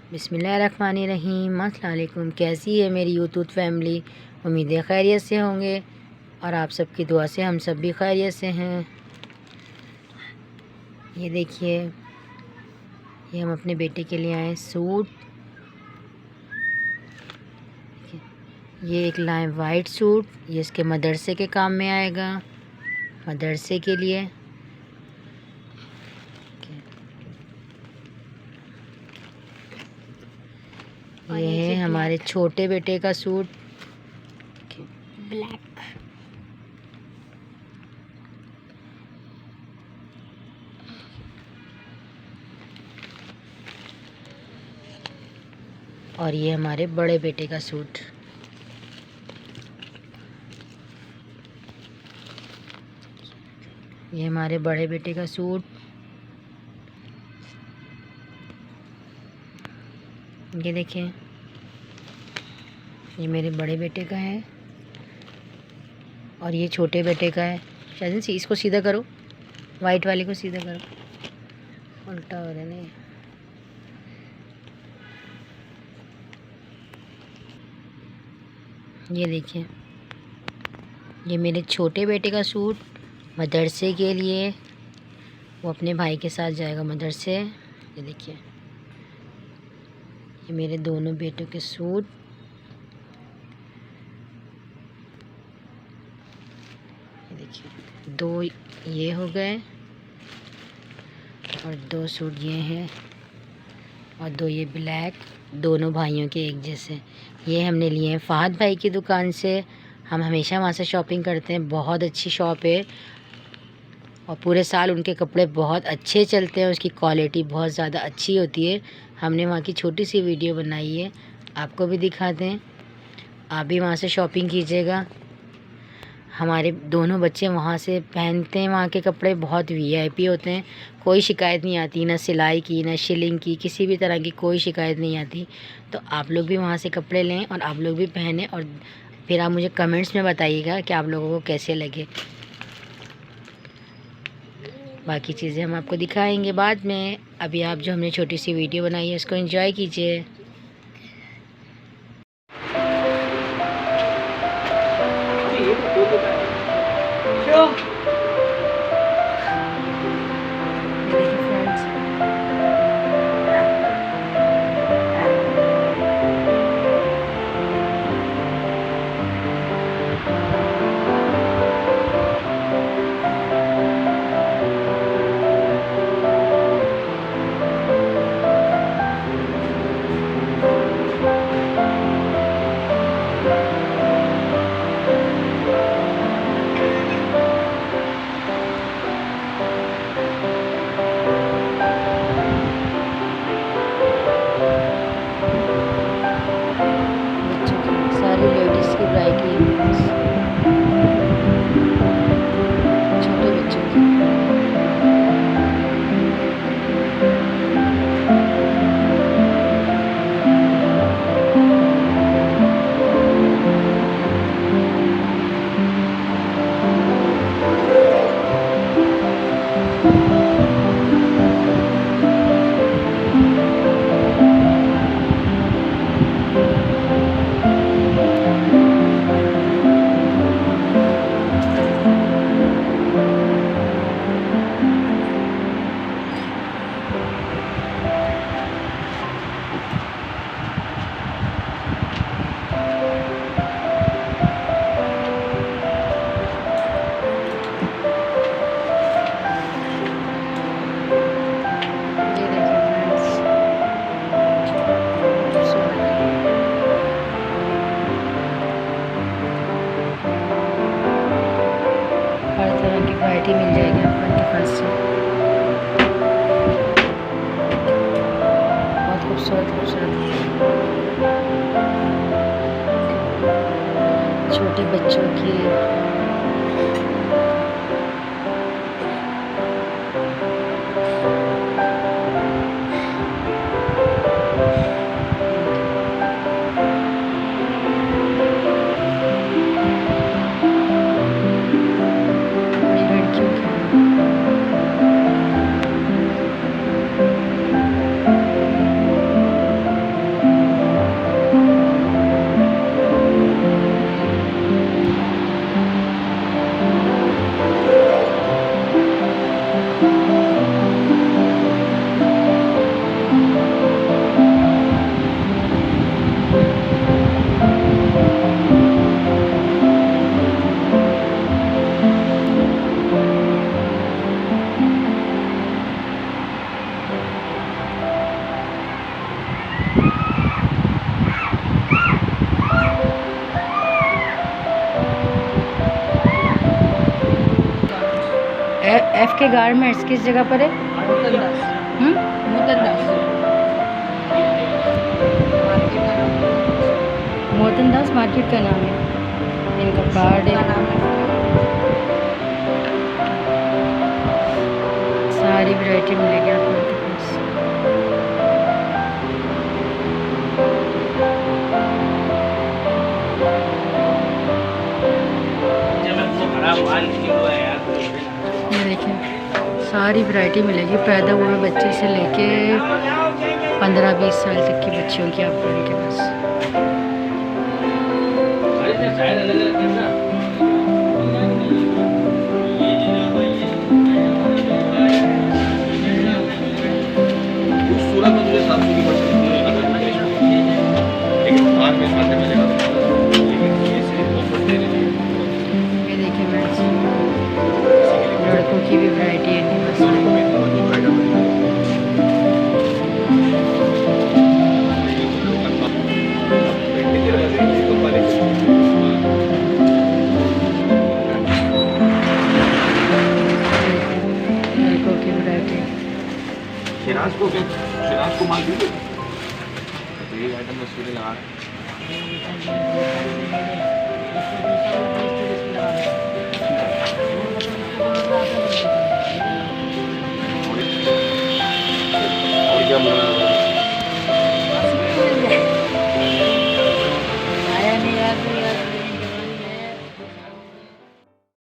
बिस्मिल्लाहिर्रहमानिर्रहीम। अस्सलाम वालेकुम। कैसी है मेरी यूट्यूब फैमिली? उम्मीद है खैरियत से होंगे और आप सबकी दुआ से हम सब भी खैरियत से हैं। ये देखिए, ये हम अपने बेटे के लिए आए सूट। ये एक लाए वाइट सूट, ये इसके मदरसे के काम में आएगा, मदरसे के लिए। ये है हमारे छोटे बेटे का सूट ब्लैक। और ये हमारे बड़े बेटे का सूट। ये हमारे बड़े बेटे का सूट। ये देखिए, ये मेरे बड़े बेटे का है और ये छोटे बेटे का है। शायद से इसको सीधा करो, वाइट वाले को सीधा करो, उल्टा हो रहा है नहीं। ये देखिए, ये मेरे छोटे बेटे का सूट मदरसे के लिए, वो अपने भाई के साथ जाएगा मदरसे। ये देखिए, ये मेरे दोनों बेटों के सूट। ये देखिए, दो ये हो गए और दो सूट ये हैं और दो ये ब्लैक, दोनों भाइयों के एक जैसे। ये हमने लिए हैं फ़हद भाई की दुकान से। हम हमेशा वहाँ से शॉपिंग करते हैं, बहुत अच्छी शॉप है और पूरे साल उनके कपड़े बहुत अच्छे चलते हैं, उसकी क्वालिटी बहुत ज़्यादा अच्छी होती है। हमने वहाँ की छोटी सी वीडियो बनाई है, आपको भी दिखाते हैं, आप भी वहाँ से शॉपिंग कीजिएगा। हमारे दोनों बच्चे वहाँ से पहनते हैं, वहाँ के कपड़े बहुत वीआईपी होते हैं, कोई शिकायत नहीं आती, ना सिलाई की ना शिलिंग की, किसी भी तरह की कोई शिकायत नहीं आती। तो आप लोग भी वहाँ से कपड़े लें और आप लोग भी पहने और फिर आप मुझे कमेंट्स में बताइएगा कि आप लोगों को कैसे लगे। बाकी चीज़ें हम आपको दिखाएंगे बाद में। अभी आप जो हमने छोटी सी वीडियो बनाई है उसको एंजॉय कीजिए। सारी लेडीज़ की ब्राइडल, छोटे बच्चों की। हर तरह की वैरायटी मिल जाएगी आपको इनके पास से। बहुत खूबसूरत खूबसूरत छोटे बच्चों की। एफ के गारमेंट्स किस जगह पर है? मोहतन दास मार्केट का नाम है, इनका कार्ड है। सारी वैरायटी मिलेगी आपको इनके पास। ये देखिए सारी वैरायटी मिलेगी, पैदा हुए बच्चे से लेके 15-20 साल तक की बच्चियों की आपको इनके पास। ये देखिए लड़कों की भी वैरायटी है इनके पास। लड़कों की वैरायटी शिराज को माल दीजिए तो ये आइटम में लगा